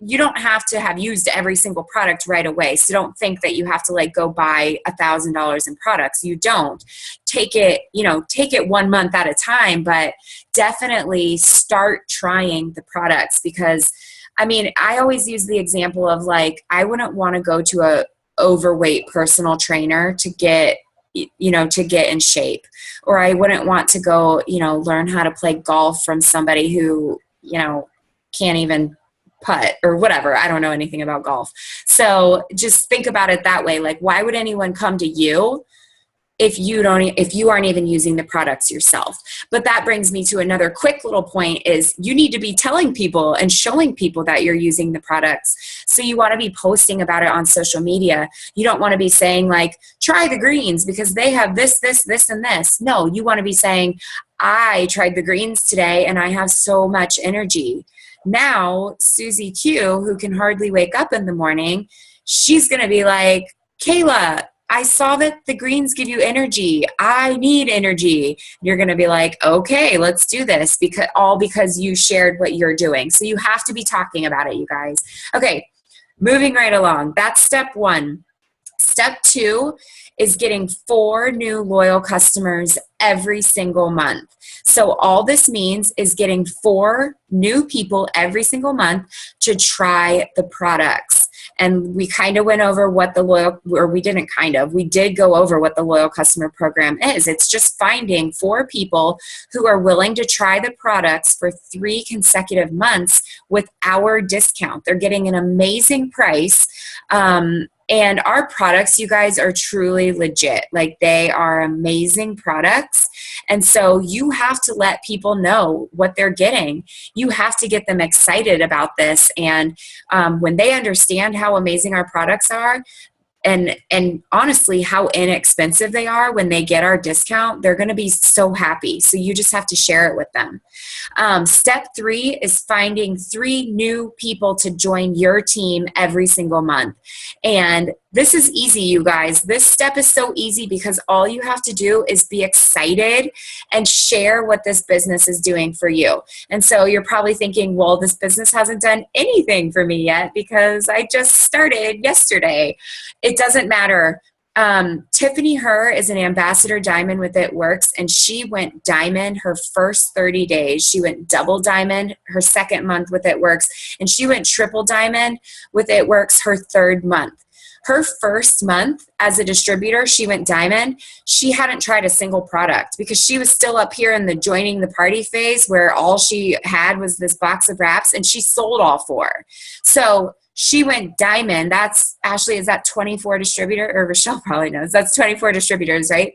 you don't have to have used every single product right away. So don't think that you have to go buy $1,000 in products. You don't. Take it 1 month at a time, but definitely start trying the products, because I always use the example of I wouldn't want to go to a overweight personal trainer to get in shape, or I wouldn't want to go, learn how to play golf from somebody who, can't even putt or whatever. I don't know anything about golf. So just think about it that way. Why would anyone come to you if you aren't even using the products yourself? But that brings me to another quick little point, is you need to be telling people and showing people that you're using the products. So you want to be posting about it on social media. You don't want to be saying try the greens because they have this, and this. No, you want to be saying, I tried the greens today and I have so much energy. Now, Susie Q, who can hardly wake up in the morning, she's going to be like, Kayla, I saw that the greens give you energy. I need energy. You're going to be like, okay, let's do this, because you shared what you're doing. So you have to be talking about it, you guys. Okay, moving right along. That's step 1. Step 2 is getting 4 new loyal customers every single month. So all this means is getting 4 new people every single month to try the products. And we kind of went over what we did go over what the loyal customer program is. It's just finding 4 people who are willing to try the products for 3 consecutive months with our discount. They're getting an amazing price. And our products, you guys, are truly legit. They are amazing products. And so you have to let people know what they're getting. You have to get them excited about this. And when they understand how amazing our products are, and honestly how inexpensive they are when they get our discount, they're going to be so happy. So you just have to share it with them. Step 3 is finding 3 new people to join your team every single month. And This is easy, you guys. This step is so easy because all you have to do is be excited and share what this business is doing for you. And so you're probably thinking, well, this business hasn't done anything for me yet because I just started yesterday. It doesn't matter. Tiffany Herr is an ambassador diamond with It Works, and she went diamond her first 30 days. She went double diamond her second month with It Works, and she went triple diamond with It Works her third month. Her first month as a distributor, she went diamond. She hadn't tried a single product because she was still up here in the joining the party phase where all she had was this box of wraps, and she sold all 4. So she went diamond. That's, Ashley, is that 24 distributor? Or Rochelle probably knows. That's 24 distributors, right?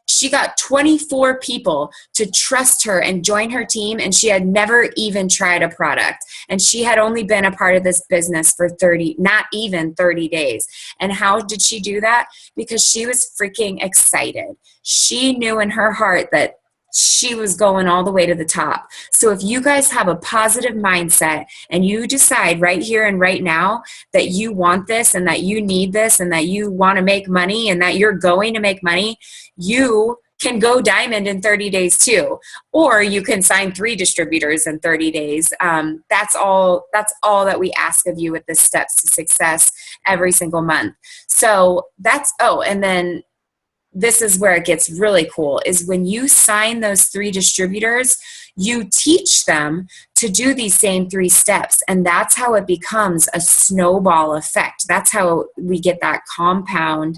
She got 24 people to trust her and join her team, and she had never even tried a product. And she had only been a part of this business for not even 30 days. And how did she do that? Because she was freaking excited. She knew in her heart that she was going all the way to the top. So if you guys have a positive mindset and you decide right here and right now that you want this and that you need this and that you want to make money and that you're going to make money, you can go diamond in 30 days too. Or you can sign 3 distributors in 30 days. That's all that we ask of you with the steps to success every single month. So and then this is where it gets really cool, is when you sign those 3 distributors, you teach them to do these same 3 steps. And that's how it becomes a snowball effect. That's how we get that compound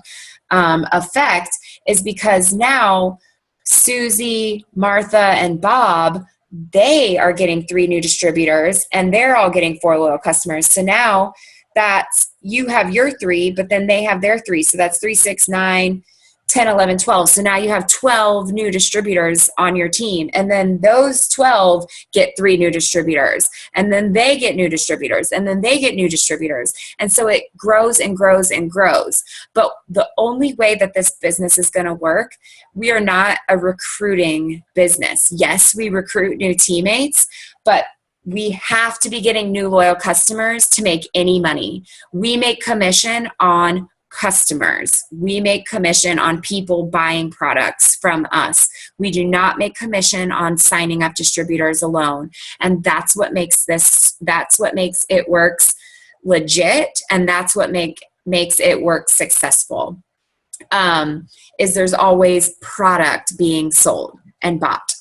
effect, is because now Susie, Martha, and Bob, they are getting 3 new distributors and they're all getting 4 loyal customers. So now that's, you have your 3, but then they have their 3. So that's 3, 6, 9, 10, 11, 12. So now you have 12 new distributors on your team. And then those 12 get 3 new distributors. And then they get new distributors. And then they get new distributors. And so it grows and grows and grows. But the only way that this business is going to work, we are not a recruiting business. Yes, we recruit new teammates, but we have to be getting new loyal customers to make any money. We make commission on customers. We make commission on people buying products from us. We do not make commission on signing up distributors alone. And that's what makes It Works legit. And that's what makes It Work successful. Is there's always product being sold and bought.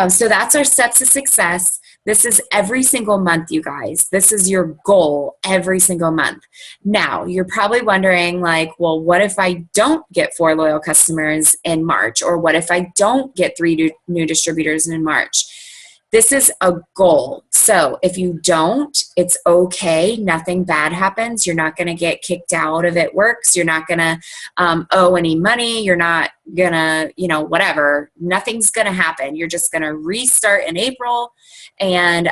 So that's our steps to success. This is every single month, you guys. This is your goal every single month. Now, you're probably wondering, like, well, what if I don't get 4 loyal customers in March? Or what if I don't get 3 new distributors in March? This is a goal. So if you don't, it's okay. Nothing bad happens. You're not going to get kicked out of It Works. You're not going to owe any money. You're not going to, whatever. Nothing's going to happen. You're just going to restart in April and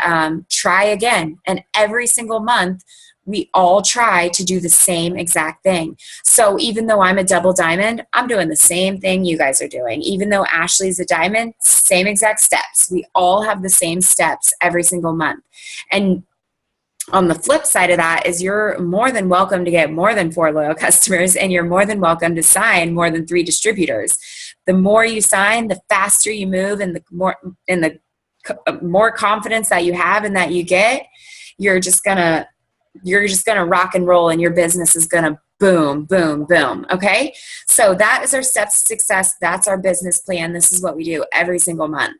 try again. And every single month, we all try to do the same exact thing. So even though I'm a double diamond, I'm doing the same thing you guys are doing. Even though Ashley's a diamond, same exact steps. We all have the same steps every single month. And on the flip side of that is you're more than welcome to get more than 4 loyal customers, and you're more than welcome to sign more than 3 distributors. The more you sign, the faster you move, and the more confidence that you have and that you get, you're just gonna rock and roll, and your business is gonna boom, boom, boom. Okay? So that is our steps to success. That's our business plan. This is what we do every single month.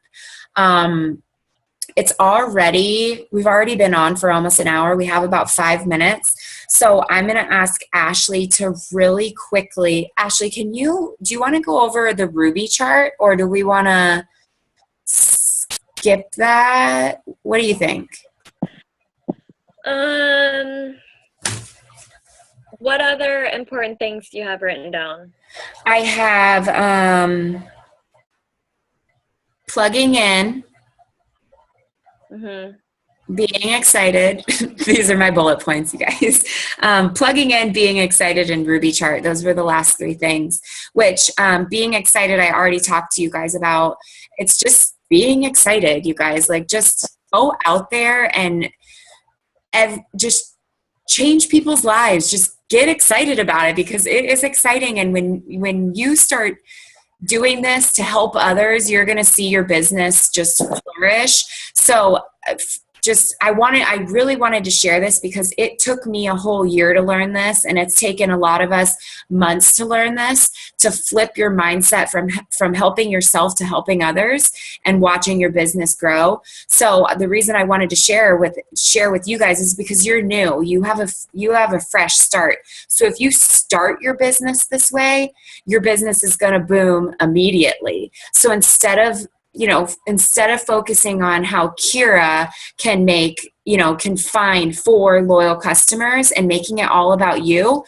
We've already been on for almost an hour. We have about 5 minutes. So I'm going to ask Ashley to really quickly, Ashley, do you want to go over the Ruby chart, or do we want to skip that? What do you think? What other important things do you have written down? I have plugging in, being excited. These are my bullet points, you guys. Plugging in, being excited, and Ruby chart. Those were the last 3 things, which being excited, I already talked to you guys about. It's just being excited, you guys. Like, just go out there and just change people's lives. Just get excited about it because it is exciting. And when you start doing this to help others, you're going to see your business just flourish. So I really wanted to share this because it took me a whole year to learn this, and it's taken a lot of us months to learn this, to flip your mindset from helping yourself to helping others and watching your business grow. So the reason I wanted to share with you guys is because you're new. You have a fresh start. So if you start your business this way, your business is going to boom immediately. So instead of focusing on how Kira can find 4 loyal customers and making it all about you,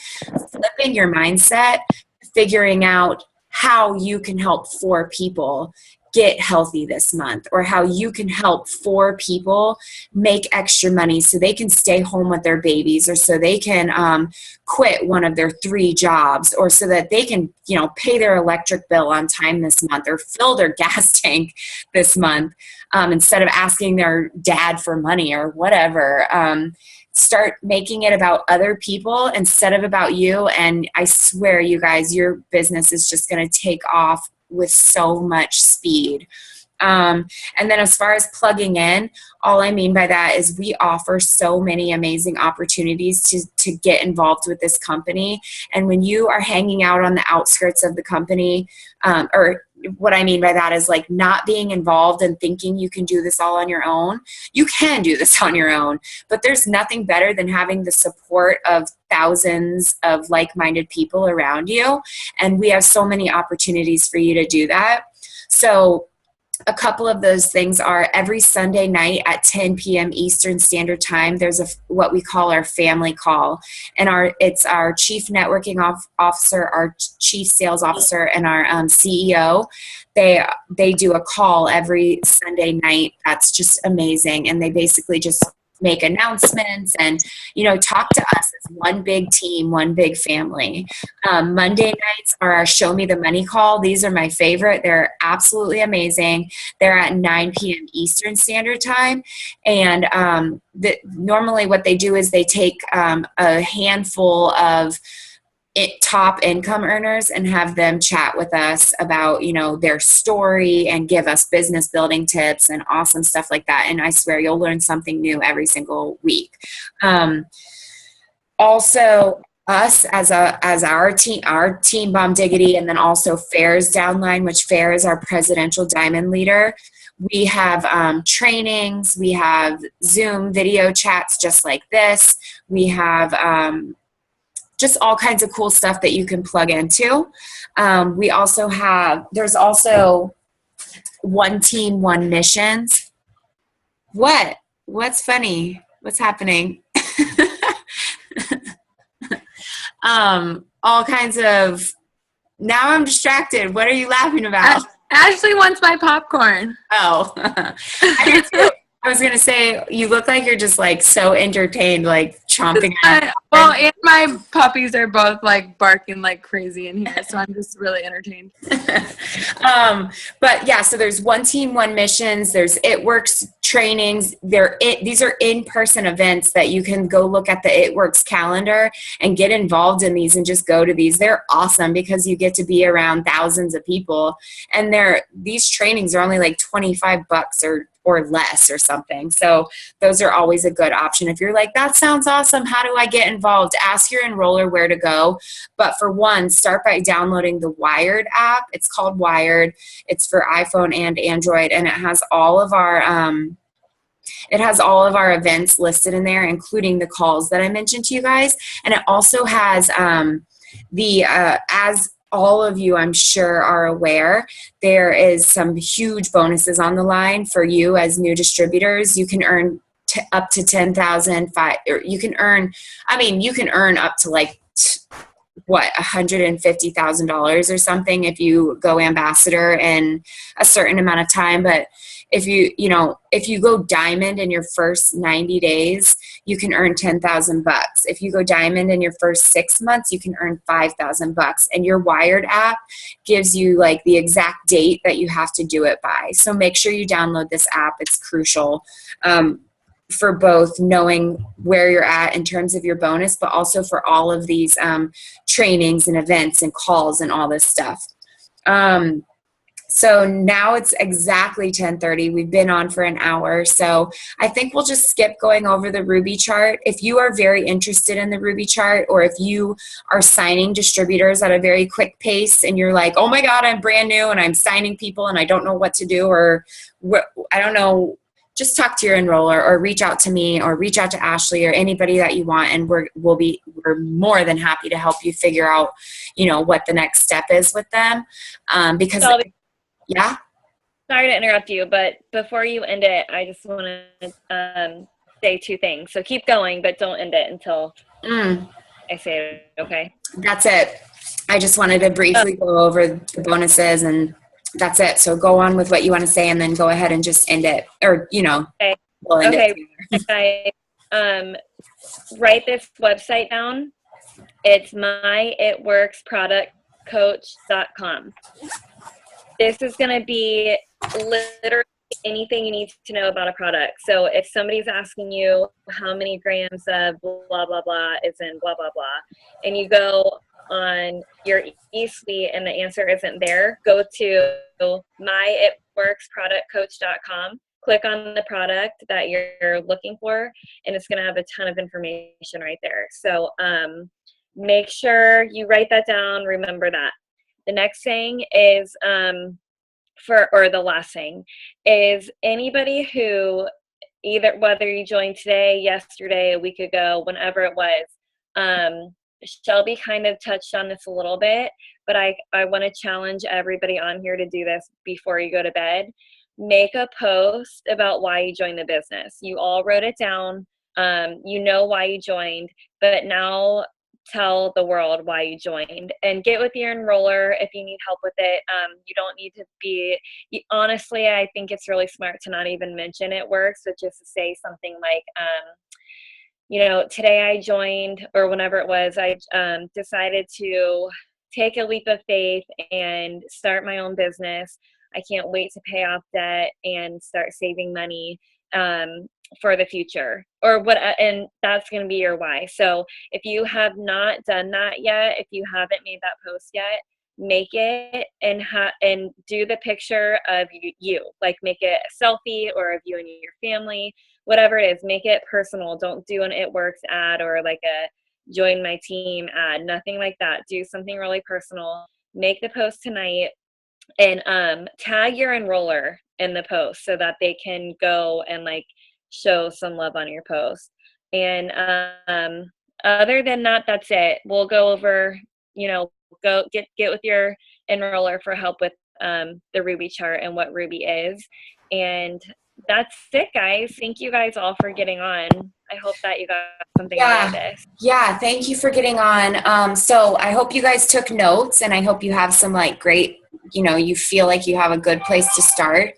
flipping your mindset, figuring out how you can help 4 people get healthy this month, or how you can help 4 people make extra money so they can stay home with their babies, or so they can quit one of their 3 jobs, or so that they can, pay their electric bill on time this month, or fill their gas tank this month, instead of asking their dad for money or whatever. Start making it about other people instead of about you. And I swear, you guys, your business is just going to take off with so much speed. And then as far as plugging in, all I mean by that is we offer so many amazing opportunities to get involved with this company. And when you are hanging out on the outskirts of the company, or what I mean by that is like not being involved and thinking you can do this all on your own. You can do this on your own, but there's nothing better than having the support of thousands of like-minded people around you. And we have so many opportunities for you to do that. So a couple of those things are every Sunday night at 10 p.m. Eastern Standard Time, there's what we call our family call. And it's our chief networking officer, our chief sales officer, and our CEO. They do a call every Sunday night. That's just amazing. And they basically just make announcements and, talk to us as one big team, one big family. Monday nights are our Show Me the Money call. These are my favorite. They're absolutely amazing. They're at 9 p.m. Eastern Standard Time. And normally what they do is they take a handful of top income earners and have them chat with us about, their story and give us business building tips and awesome stuff like that. And I swear you'll learn something new every single week. Also, us as our team Bomb Diggity, and then also Fair's downline, which Fair is our presidential diamond leader. We have trainings. We have Zoom video chats just like this. We have just all kinds of cool stuff that you can plug into. There's also One Team, One Missions. What's funny? What's happening? All kinds of, now I'm distracted. What are you laughing about? Ashley wants my popcorn. Oh, I did too. I was going to say, you look like you're just like so entertained, like chomping at. Well, and my puppies are both like barking like crazy in here, so I'm just really entertained. But yeah, so there's One Team, One Missions. There's It Works trainings. These are in-person events that you can go look at the It Works calendar and get involved in these and just go to these. They're awesome because you get to be around thousands of people, and these trainings are only like $25 or less or something. So those are always a good option. If you're like, that sounds awesome, how do I get involved? Ask your enroller where to go. But for one, start by downloading the Wired app. It's called Wired. It's for iPhone and Android, and it has all of our events listed in there, including the calls that I mentioned to you guys. And it also has as all of you, I'm sure, are aware, there is some huge bonuses on the line for you as new distributors. You can earn up to $10,000. You can earn up to like $150,000 or something if you go ambassador in a certain amount of time. But if you go diamond in your first 90 days, you can earn $10,000. If you go diamond in your first 6 months, you can earn $5,000. And your Wired app gives you like the exact date that you have to do it by. So make sure you download this app. It's crucial. for both knowing where you're at in terms of your bonus, but also for all of these trainings and events and calls and all this stuff. So now it's exactly 10:30. We've been on for an hour. So I think we'll just skip going over the Ruby chart. If you are very interested in the Ruby chart, or if you are signing distributors at a very quick pace and you're like, oh my God, I'm brand new and I'm signing people and I don't know what to do, or I don't know, just talk to your enroller or reach out to me or reach out to Ashley or anybody that you want. And we're more than happy to help you figure out, what the next step is with them. Because yeah. Sorry to interrupt you, but before you end it, I just want to say two things. So keep going, but don't end it until I say it, okay? That's it. I just wanted to briefly go over the bonuses, and that's it. So go on with what you want to say, and then go ahead and just end it. Or, okay. We'll end it. Write this website down. It's myitworksproductcoach.com. This is going to be literally anything you need to know about a product. So if somebody's asking you how many grams of blah, blah, blah is in blah, blah, blah, and you go on your eSuite and the answer isn't there, go to myitworksproductcoach.com, click on the product that you're looking for, and it's going to have a ton of information right there. So make sure you write that down. Remember that. The next thing is, the last thing is, anybody who whether you joined today, yesterday, a week ago, whenever it was, Shelby kind of touched on this a little bit, but I want to challenge everybody on here to do this before you go to bed. Make a post about why you joined the business. You all wrote it down. You know why you joined, but now tell the world why you joined, and get with your enroller if you need help with it. You don't need to be, honestly, I think it's really smart to not even mention it works, but just to say something like, today I joined, or whenever it was, I decided to take a leap of faith and start my own business. I can't wait to pay off debt and start saving money for the future, or what, and that's going to be your why. So if you have not done that yet, if you haven't made that post yet, make it and do the picture of you, like make it a selfie or of you and your family, whatever it is. Make it personal. Don't do an It Works ad or like a join my team ad, nothing like that. Do something really personal. Make the post tonight, and tag your enroller in the post so that they can go and like show some love on your post. And other than that, that's it. We'll go over, go get with your enroller for help with the Ruby chart and what Ruby is. And that's it, guys. Thank you guys all for getting on. I hope that you got something out of this. Yeah, thank you for getting on. So I hope you guys took notes, and I hope you have some great, you feel like you have a good place to start.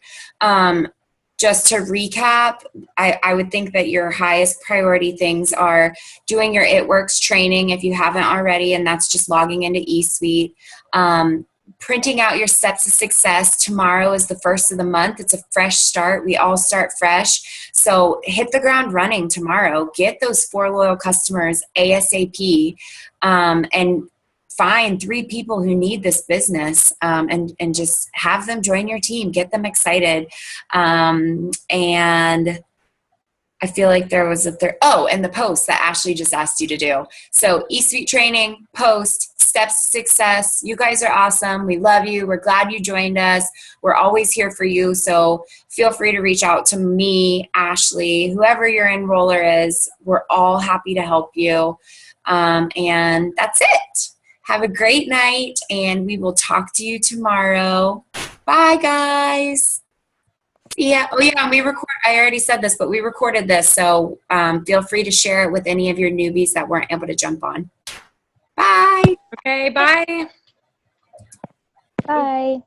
Just to recap, I would think that your highest priority things are doing your It Works training if you haven't already, and that's just logging into eSuite. Printing out your steps to success. Tomorrow is the first of the month. It's a fresh start. We all start fresh. So hit the ground running tomorrow. Get those 4 loyal customers ASAP, and find 3 people who need this business, and just have them join your team. Get them excited. And I feel like there was a third. Oh, and the post that Ashley just asked you to do. So eSuite training, post, steps to success. You guys are awesome. We love you. We're glad you joined us. We're always here for you. So feel free to reach out to me, Ashley, whoever your enroller is. We're all happy to help you. And that's it. Have a great night, and we will talk to you tomorrow. Bye, guys. Yeah. Oh, yeah. We record. I already said this, but we recorded this, so feel free to share it with any of your newbies that weren't able to jump on. Bye. Okay, bye. Bye.